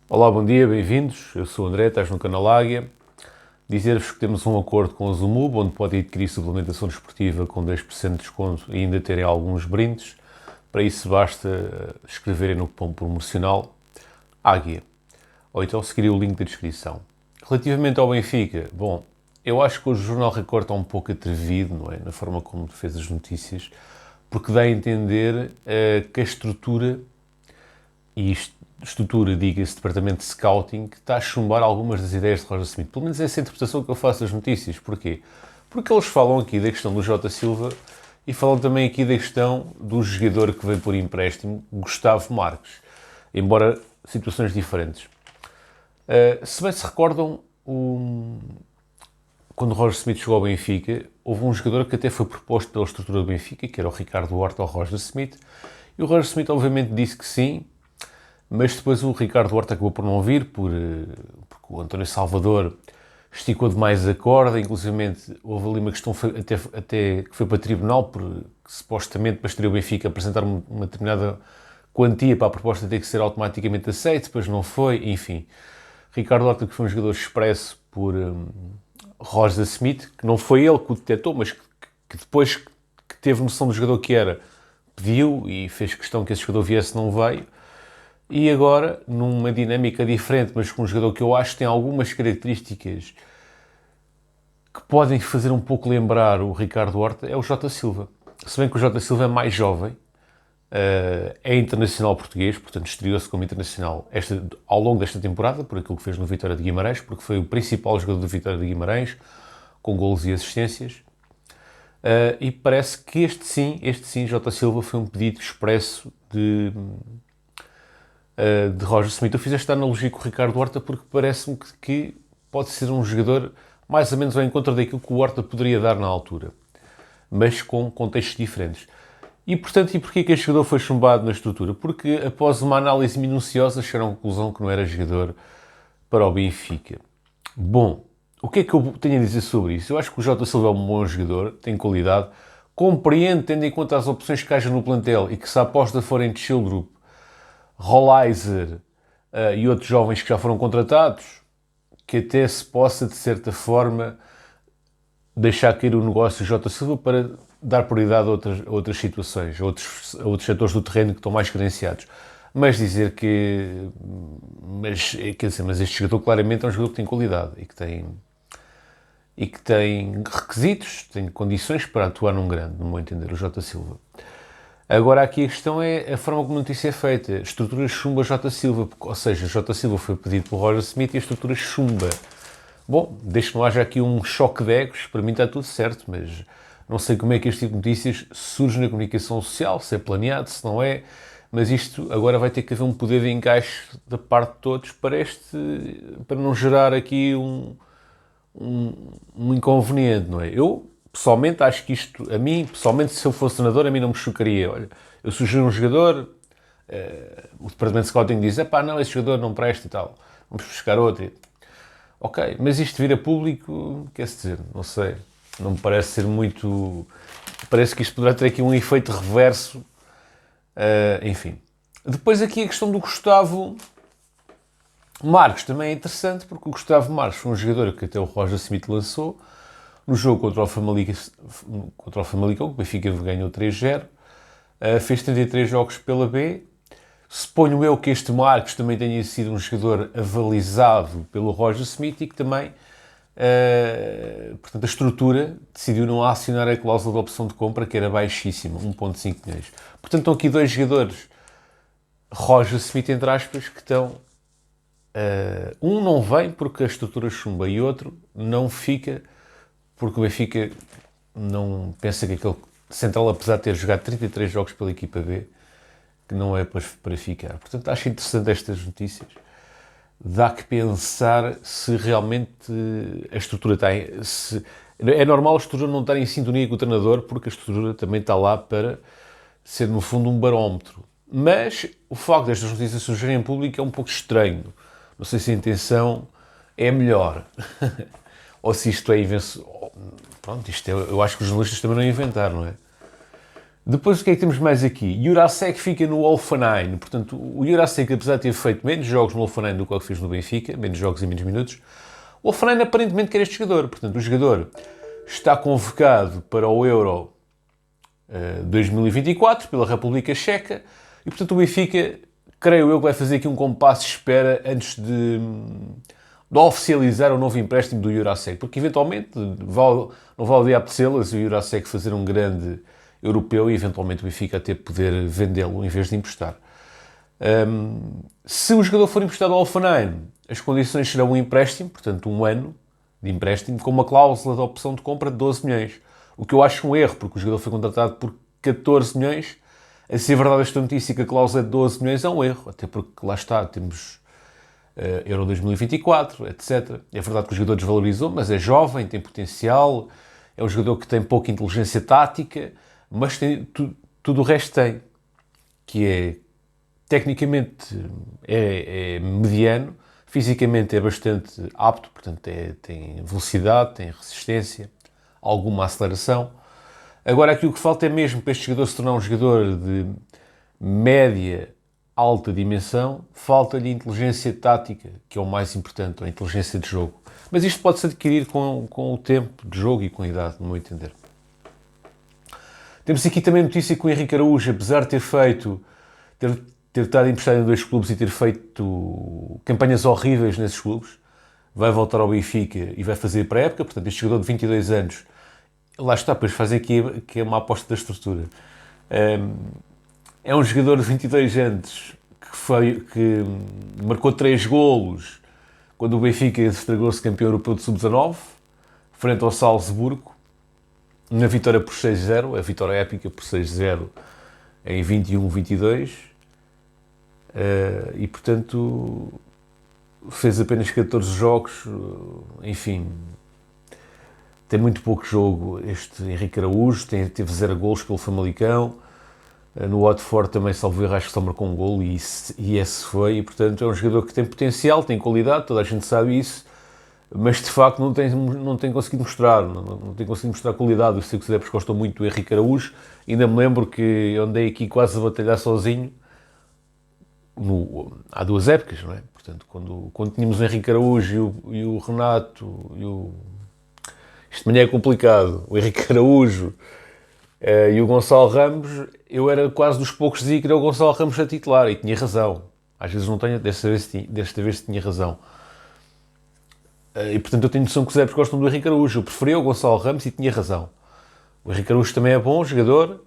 Olá, bom dia, bem-vindos. Eu sou o André, estás no canal Águia. Dizer-vos que temos um acordo com a Zumub, onde podem adquirir suplementação desportiva com 10% de desconto e ainda terem alguns brindes. Para isso basta escreverem no cupom promocional Águia, ou então seguirem o link da descrição. Relativamente ao Benfica, bom, eu acho que hoje o Jornal Record está um pouco atrevido, não é? Na forma como fez as notícias, porque dá a entender que a estrutura, e estrutura, diga-se, departamento de scouting, que está a chumbar algumas das ideias de Roger Smith. Pelo menos é essa a interpretação que eu faço das notícias. Porquê? Porque eles falam aqui da questão do Jota Silva e falam também aqui da questão do jogador que veio por empréstimo, Gustavo Marques. Embora situações diferentes. Se bem se recordam, quando o Roger Smith chegou ao Benfica, houve um jogador que até foi proposto pela estrutura do Benfica, que era o Ricardo Horta ao Roger Smith, e o Roger Smith obviamente disse que sim, mas depois o Ricardo Horta acabou por não vir, porque o António Salvador esticou demais a corda, inclusive houve ali uma questão até que foi para tribunal, porque supostamente para estar o Benfica apresentar uma determinada quantia para a proposta ter que ser automaticamente aceita, depois não foi, enfim. Ricardo Horta, que foi um jogador expresso por Roger Smith, que não foi ele que o detectou, mas que depois que teve noção do jogador que era, pediu e fez questão que esse jogador viesse, não veio. E agora, numa dinâmica diferente, mas com um jogador que eu acho que tem algumas características que podem fazer um pouco lembrar o Ricardo Horta, é o Jota Silva. Se bem que o Jota Silva é mais jovem, é internacional português, portanto estreou-se como internacional ao longo desta temporada, por aquilo que fez no Vitória de Guimarães, porque foi o principal jogador do Vitória de Guimarães, com golos e assistências. E parece que este sim, Jota Silva, foi um pedido expresso de Roger Smith. Eu fiz esta analogia com o Ricardo Horta porque parece-me que pode ser um jogador mais ou menos ao encontro daquilo que o Horta poderia dar na altura, mas com contextos diferentes. E, portanto, e porquê que este jogador foi chumbado na estrutura? Porque, após uma análise minuciosa, chegaram à conclusão que não era jogador para o Benfica. Bom, o que é que eu tenho a dizer sobre isso? Eu acho que o Jota Silva é um bom jogador, tem qualidade, compreendo, tendo em conta as opções que haja no plantel e que se a aposta forem de Childrup, Rolaiser e outros jovens que já foram contratados, que até se possa, de certa forma, deixar cair o negócio Jota Silva para dar prioridade a outras situações, a outros setores do terreno que estão mais carenciados. Mas dizer que... Mas este jogador claramente é um jogador que tem qualidade e que tem requisitos, tem condições para atuar num grande, no meu entender, o Jota Silva. Agora aqui a questão é a forma como a notícia é feita. A estrutura chumba Jota Silva, ou seja, Jota Silva foi pedido por Roger Smith e a estrutura chumba. Bom, desde que não haja aqui um choque de egos, para mim está tudo certo, mas não sei como é que este tipo de notícias surge na comunicação social, se é planeado, se não é, mas isto agora vai ter que haver um poder de encaixe da parte de todos para não gerar aqui um inconveniente, não é? Eu, pessoalmente, acho que isto, a mim, pessoalmente, se eu fosse treinador, a mim não me chocaria. Olha, eu sugiro um jogador, o departamento de scouting diz, pá, não, esse jogador não presta e tal, vamos buscar outro. Ok, mas isto vir a público, quer dizer, não sei, não me parece ser muito... Parece que isto poderá ter aqui um efeito reverso, enfim. Depois aqui a questão do Gustavo Marques também é interessante, porque o Gustavo Marques foi um jogador que até o Roger Smith lançou no jogo contra o Famalicão, que o Benfica ganhou 3-0, fez 33 jogos pela B. Suponho eu que este Marques também tenha sido um jogador avalizado pelo Roger Smith e que também, portanto, a estrutura decidiu não acionar a cláusula de opção de compra, que era baixíssima, 1,5 milhões. Portanto, estão aqui dois jogadores, Roger Smith, entre aspas, que estão... um não vem porque a estrutura chumba e outro não fica porque o Benfica não pensa que aquele central, apesar de ter jogado 33 jogos pela equipa B, que não é para ficar. Portanto, acho interessante estas notícias. Dá que pensar se realmente a estrutura está... É normal a estrutura não estar em sintonia com o treinador, porque a estrutura também está lá para ser, no fundo, um barómetro. Mas o facto destas notícias surgirem em público é um pouco estranho. Não sei se a intenção é melhor. Ou se isto é invenção... Pronto, eu acho que os jornalistas também não inventaram, não é? Depois o que é que temos mais aqui? Jurasek fica no Hoffenheim. Portanto, o Jurasek, apesar de ter feito menos jogos no Hoffenheim do que o que fez no Benfica, menos jogos e menos minutos, o Hoffenheim aparentemente quer este jogador. Portanto, o jogador está convocado para o Euro 2024 pela República Checa e, portanto, o Benfica, creio eu, que vai fazer aqui um compasso de espera antes de oficializar o novo empréstimo do Jurasek, porque eventualmente não vale o dia apetecê-las o Jurasek fazer um grande europeu e eventualmente o Benfica até poder vendê-lo em vez de emprestar. Se o jogador for emprestado ao Hoffenheim, as condições serão um empréstimo, portanto um ano de empréstimo, com uma cláusula de opção de compra de 12 milhões. O que eu acho um erro, porque o jogador foi contratado por 14 milhões. A ser verdade esta notícia que a cláusula de 12 milhões é um erro, até porque lá está, temos Euro 2024, etc. É verdade que o jogador desvalorizou, mas é jovem, tem potencial, é um jogador que tem pouca inteligência tática, mas tem, tudo o resto tem, que é, tecnicamente, é mediano, fisicamente é bastante apto, portanto tem velocidade, tem resistência, alguma aceleração. Agora aqui o que falta é mesmo para este jogador se tornar um jogador de média, alta dimensão, falta-lhe inteligência tática, que é o mais importante, a inteligência de jogo. Mas isto pode-se adquirir com o tempo de jogo e com a idade, no meu entender. Temos aqui também a notícia que o Henrique Araújo, apesar de ter estado emprestado em 2 clubes e ter feito campanhas horríveis nesses clubes, vai voltar ao Benfica e vai fazer pré-época. Portanto, este jogador de 22 anos, lá está, pois faz aqui que é uma aposta da estrutura. É um jogador de 22 anos que marcou 3 golos quando o Benfica estragou-se campeão europeu de sub-19, frente ao Salzburgo, na vitória por 6-0, a vitória épica por 6-0 em 21-22. E, portanto, fez apenas 14 jogos, enfim, tem muito pouco jogo este Henrique Araújo, teve 0 golos pelo Famalicão, no Watford também, salvo erro, acho que só marcou um golo e esse foi, e portanto é um jogador que tem potencial, tem qualidade, toda a gente sabe isso, mas de facto não tem conseguido mostrar, não tem conseguido mostrar qualidade. Eu sei que os adeptos gostam muito do Henrique Araújo, ainda me lembro que eu andei aqui quase a batalhar sozinho, há 2 épocas, não é? Portanto, quando tínhamos o Henrique Araújo e o Renato, isto de manhã é complicado, o Henrique Araújo e o Gonçalo Ramos, eu era quase dos poucos que dizia que era o Gonçalo Ramos a titular, e tinha razão. Às vezes não tenho, desta vez tinha razão. E portanto eu tenho noção que os adeptos gostam do Henrique Araújo. Eu preferia o Gonçalo Ramos e tinha razão. O Henrique Araújo também é bom jogador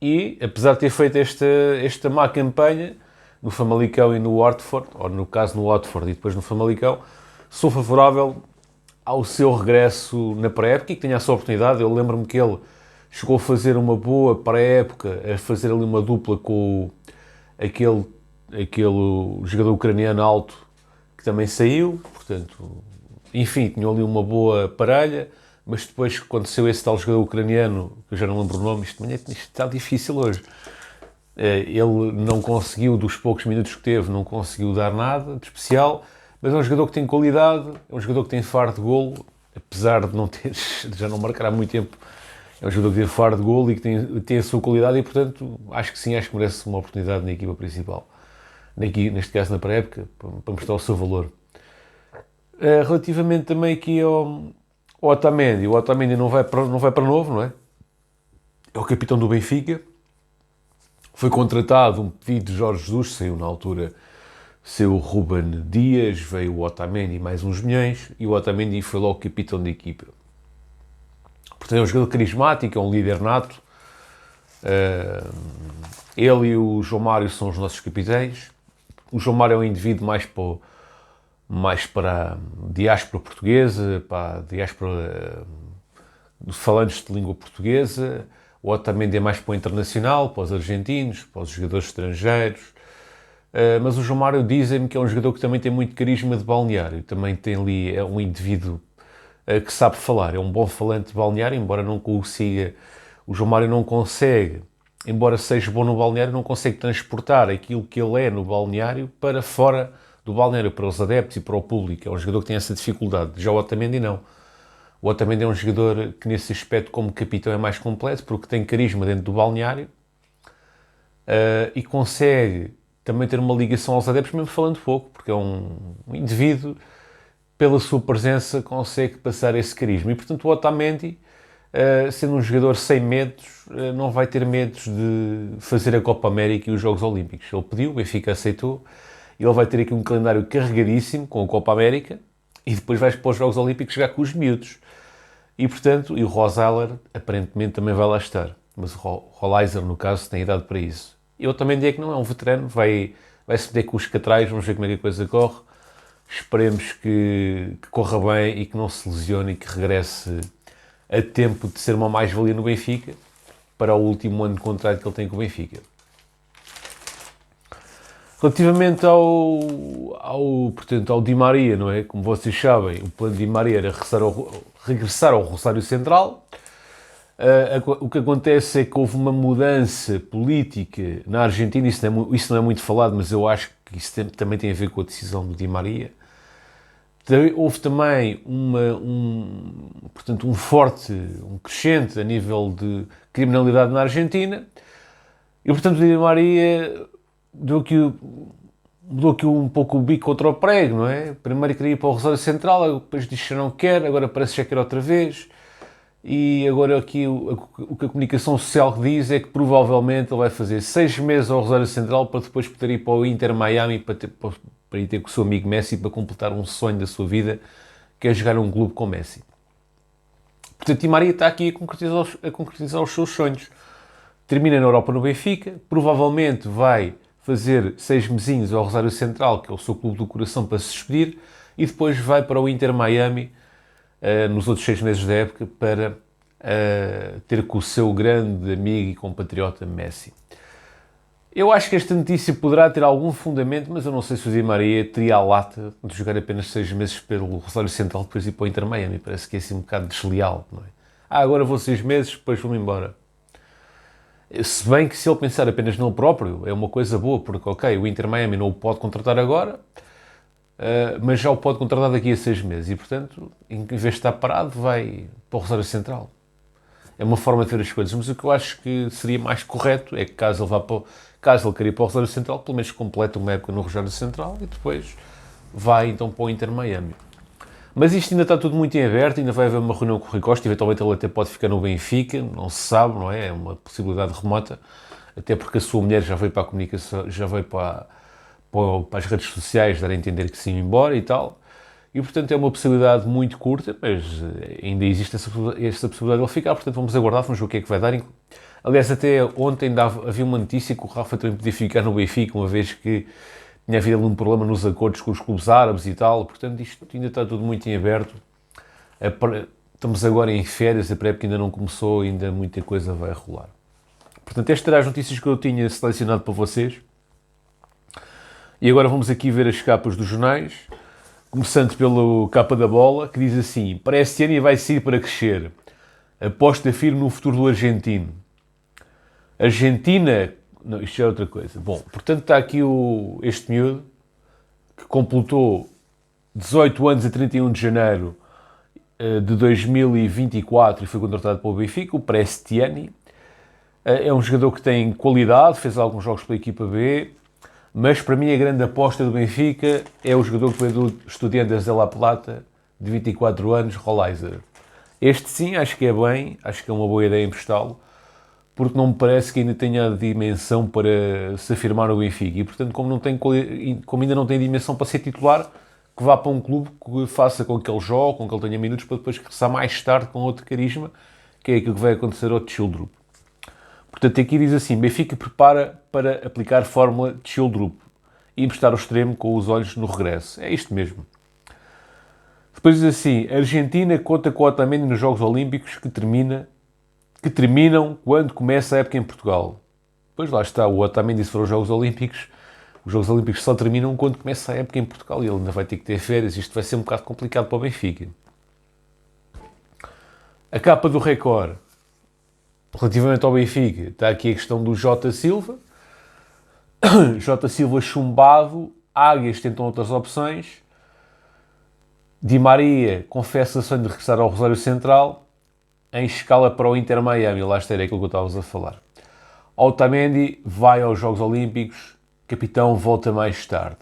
e, apesar de ter feito esta má campanha no Famalicão e no Watford, ou no caso no Watford e depois no Famalicão, sou favorável ao seu regresso na pré-época e que tenha a sua oportunidade. Eu lembro-me que ele chegou a fazer uma boa pré-época, a fazer ali uma dupla com aquele jogador ucraniano alto que também saiu, portanto, enfim, tinha ali uma boa parelha, mas depois que aconteceu esse tal jogador ucraniano, que eu já não lembro o nome, isto está difícil hoje, ele não conseguiu, dos poucos minutos que teve, não conseguiu dar nada de especial, mas é um jogador que tem qualidade, é um jogador que tem faro de golo, apesar de já não marcar há muito tempo. É um jogador que tem faro de golo e que tem a sua qualidade e, portanto, acho que merece uma oportunidade na equipa principal. Neste caso, na pré-época, para mostrar o seu valor. Relativamente também aqui ao Otamendi. O Otamendi não vai para novo, não é? É o capitão do Benfica. Foi contratado um pedido de Jorge Jesus, saiu na altura, saiu o Ruben Dias, veio o Otamendi mais uns milhões e o Otamendi foi logo capitão da equipa. Portanto, é um jogador carismático, é um líder nato. Ele e o João Mário são os nossos capitães. O João Mário é um indivíduo mais para a diáspora portuguesa, para a diáspora dos falantes de língua portuguesa. O Otamendi é mais para o internacional, para os argentinos, para os jogadores estrangeiros. Mas o João Mário dizem-me que é um jogador que também tem muito carisma de balneário. Também tem ali, é um indivíduo que sabe falar, é um bom falante de balneário, embora não consiga, o João Mário não consegue, embora seja bom no balneário, não consegue transportar aquilo que ele é no balneário para fora do balneário, para os adeptos e para o público. É um jogador que tem essa dificuldade. Já o Otamendi não. O Otamendi é um jogador que nesse aspecto como capitão é mais completo, porque tem carisma dentro do balneário, e consegue também ter uma ligação aos adeptos, mesmo falando pouco, porque é um indivíduo, pela sua presença, consegue passar esse carisma. E, portanto, o Otamendi, sendo um jogador sem medos, não vai ter medos de fazer a Copa América e os Jogos Olímpicos. Ele pediu, o Benfica aceitou, e ele vai ter aqui um calendário carregadíssimo com a Copa América, e depois vai para os Jogos Olímpicos jogar com os miúdos. E, portanto, e o Rosales aparentemente também vai lá estar. Mas o Rolaiser, no caso, tem idade para isso. Eu também digo que não é um veterano, vai se meter com os catrais, vamos ver como é que a coisa corre. Esperemos que corra bem e que não se lesione e que regresse a tempo de ser uma mais-valia no Benfica para o último ano de contrato que ele tem com o Benfica. Relativamente portanto, ao Di Maria, não é? Como vocês sabem, o plano de Di Maria era regressar ao Rosário Central. O que acontece é que houve uma mudança política na Argentina, isso não é muito falado, mas eu acho que isso também tem a ver com a decisão do Di Maria. Houve também um crescente a nível de criminalidade na Argentina, e portanto o Di Maria mudou aqui um pouco o bico contra o prego, não é? Primeiro queria ir para o Rosário Central, depois disse que não quer, agora parece que já quer outra vez. E agora aqui o que a comunicação social diz é que provavelmente ele vai fazer 6 meses ao Rosário Central para depois poder ir para o Inter Miami para ir ter com o seu amigo Messi para completar um sonho da sua vida, que é jogar um clube com Messi. Portanto, Di Maria está aqui a concretizar os seus sonhos. Termina na Europa no Benfica, provavelmente vai fazer 6 mesinhos ao Rosário Central, que é o seu clube do coração, para se despedir, e depois vai para o Inter Miami nos outros 6 meses da época para ter com o seu grande amigo e compatriota Messi. Eu acho que esta notícia poderá ter algum fundamento, mas eu não sei se o Di Maria teria a lata de jogar apenas 6 meses pelo Rosário Central depois ir para o Inter Miami. Parece que é assim um bocado desleal, não é? Agora vou 6 meses, depois vou-me embora. Se bem que se ele pensar apenas nele próprio, é uma coisa boa, porque ok, o Inter Miami não o pode contratar agora, mas já o pode contratar daqui a 6 meses e, portanto, em vez de estar parado, vai para o Rosário Central. É uma forma de ver as coisas, mas o que eu acho que seria mais correto é que caso ele queria ir para o Rosário Central, pelo menos completa uma época no Rosário Central e depois vai então para o Inter Miami. Mas isto ainda está tudo muito em aberto, ainda vai haver uma reunião com o Rui Costa, eventualmente ele até pode ficar no Benfica, não se sabe, não é? É uma possibilidade remota, até porque a sua mulher já veio para a comunicação, já veio para as redes sociais dar a entender que se ia embora e tal. E, portanto, é uma possibilidade muito curta, mas ainda existe essa possibilidade de ele ficar. Portanto, vamos aguardar, vamos ver o que é que vai dar. Aliás, até ontem havia uma notícia que o Rafa também podia ficar no Benfica, uma vez que tinha havido um problema nos acordos com os clubes árabes e tal. Portanto, isto ainda está tudo muito em aberto. Estamos agora em férias, a pré-época ainda não começou, ainda muita coisa vai rolar. Portanto, estas eram as notícias que eu tinha selecionado para vocês. E agora vamos aqui ver as capas dos jornais, começando pelo capa da Bola, que diz assim: para este ano vai sair para crescer. Aposta firme no futuro do argentino. Argentina... Não, isto é outra coisa. Bom, portanto está aqui este miúdo, que completou 18 anos a 31 de janeiro de 2024 e foi contratado pelo Benfica, o Prestiani. É um jogador que tem qualidade, fez alguns jogos pela equipa B, mas para mim a grande aposta do Benfica é o jogador que veio do Estudiantes de La Plata, de 24 anos, Rolaiser. Este sim, acho que é uma boa ideia emprestá-lo, porque não me parece que ainda tenha a dimensão para se afirmar no Benfica. E, portanto, como ainda não tem dimensão para ser titular, que vá para um clube que faça com que ele jogue, com que ele tenha minutos, para depois regressar mais tarde com outro carisma, que é aquilo que vai acontecer ao Childrup. Portanto, aqui diz assim: Benfica prepara para aplicar fórmula Childrup e emprestar o extremo com os olhos no regresso. É isto mesmo. Depois diz assim: a Argentina conta com o Otamendi nos Jogos Olímpicos que terminam quando começa a época em Portugal. Pois lá está, o Otamendi, se for os Jogos Olímpicos só terminam quando começa a época em Portugal e ele ainda vai ter que ter férias. Isto vai ser um bocado complicado para o Benfica. A capa do Record, relativamente ao Benfica, está aqui a questão do Jota Silva. Jota Silva chumbado, Águias tentam outras opções, Di Maria confessa sonho de regressar ao Rosário Central, em escala para o Inter Miami. Lá está, era aquilo que eu estava a falar. Otamendi vai aos Jogos Olímpicos, capitão volta mais tarde.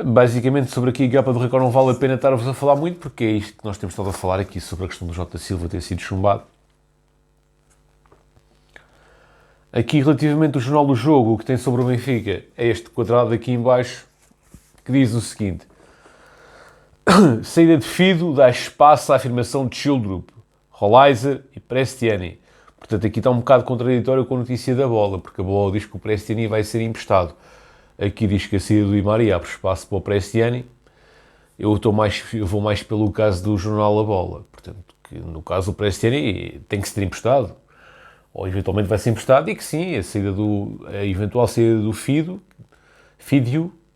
Basicamente, sobre aqui a capa do Record não vale a pena estar-vos a falar muito, porque é isto que nós temos estado a falar aqui sobre a questão do Jota Silva ter sido chumbado. Aqui, relativamente ao jornal do jogo, o que tem sobre o Benfica é este quadrado aqui em baixo, que diz o seguinte: saída de Fido dá espaço à afirmação de Childrup, Rolaiser e Prestiani. Portanto, aqui está um bocado contraditório com a notícia da Bola, porque a Bola diz que o Prestiani vai ser emprestado. Aqui diz que a saída do Di Maria abre espaço para o Prestiani. Eu vou mais pelo caso do jornal A Bola. Portanto, que no caso do Prestiani tem que ser emprestado. Ou eventualmente vai ser emprestado, e que sim, a eventual saída do Fidio,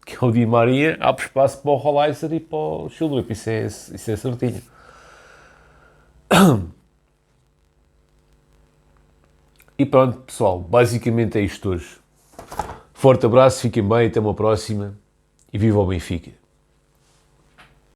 que é o Di Maria, abre espaço para o Rolaiser e para o Childrup. Isso é certinho. E pronto, pessoal, basicamente é isto hoje. Forte abraço, fiquem bem, até uma próxima e viva o Benfica!